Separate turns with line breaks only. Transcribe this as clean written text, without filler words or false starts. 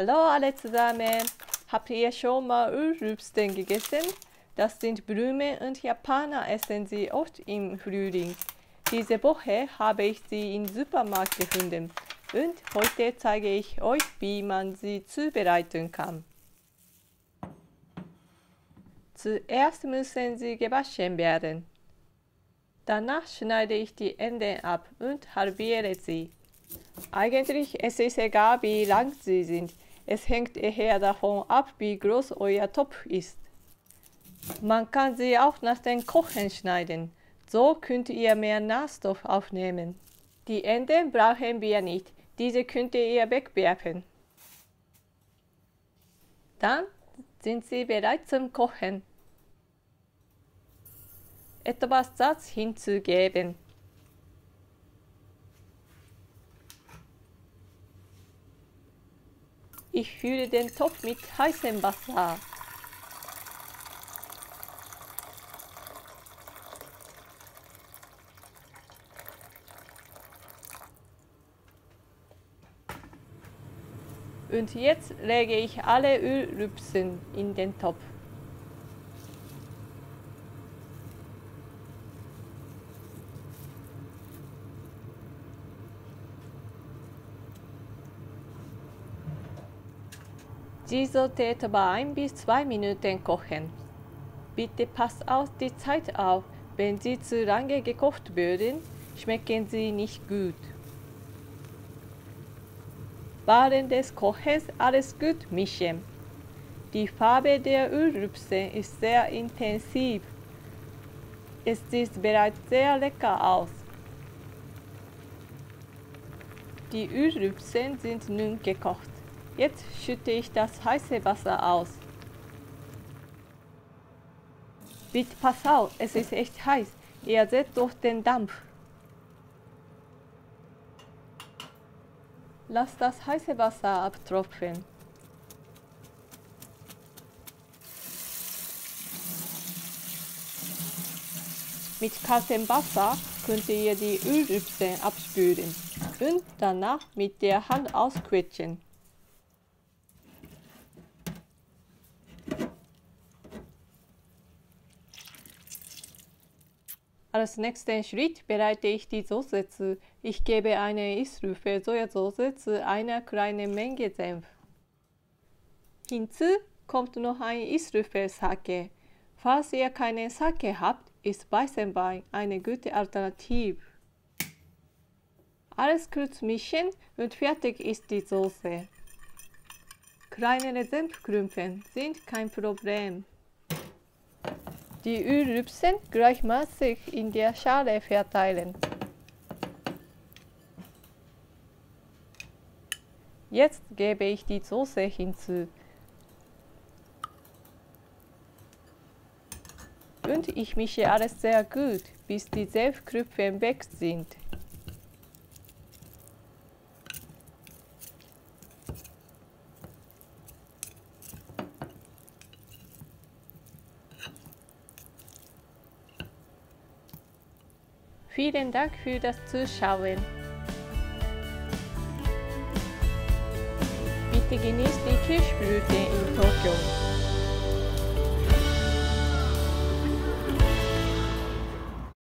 Hallo alle zusammen! Habt ihr schon mal Ölrübsen gegessen? Das sind Blumen und Japaner essen sie oft im Frühling. Diese Woche habe ich sie im Supermarkt gefunden und heute zeige ich euch, wie man sie zubereiten kann. Zuerst müssen sie gewaschen werden. Danach schneide ich die Enden ab und halbiere sie. Eigentlich ist es egal, wie lang sie sind. Es hängt eher davon ab, wie groß euer Topf ist. Man kann sie auch nach dem Kochen schneiden. So könnt ihr mehr Nährstoff aufnehmen. Die Enden brauchen wir nicht. Diese könnt ihr wegwerfen. Dann sind sie bereit zum Kochen. Etwas Salz hinzugeben. Ich fülle den Topf mit heißem Wasser. Und jetzt lege ich alle Ölrübsen in den Topf. Sie sollte etwa 1 bis 2 Minuten kochen. Bitte passt auf die Zeit auf, wenn sie zu lange gekocht werden, schmecken sie nicht gut. Während des Kochens alles gut mischen. Die Farbe der Ölrübsen ist sehr intensiv. Es sieht bereits sehr lecker aus. Die Ölrübsen sind nun gekocht. Jetzt schütte ich das heiße Wasser aus. Bitte pass auf, es ist echt heiß. Ihr seht doch den Dampf. Lass das heiße Wasser abtropfen. Mit kaltem Wasser könnt ihr die Ölrübsen abspülen und danach mit der Hand ausquetschen. Als nächsten Schritt bereite ich die Soße zu. Ich gebe eine Esslöffel Sojasauce zu einer kleinen Menge Senf. Hinzu kommt noch ein Esslöffel Sake. Falls ihr keinen Sake habt, ist Weißenwein eine gute Alternative. Alles kurz mischen und fertig ist die Soße. Kleinere Senfklumpen sind kein Problem. Die Ölrübsen gleichmäßig in der Schale verteilen. Jetzt gebe ich die Soße hinzu. Und ich mische alles sehr gut, bis die Senfklumpen weg sind. Vielen Dank für das Zuschauen. Bitte genießt die Kirschblüte in Tokio.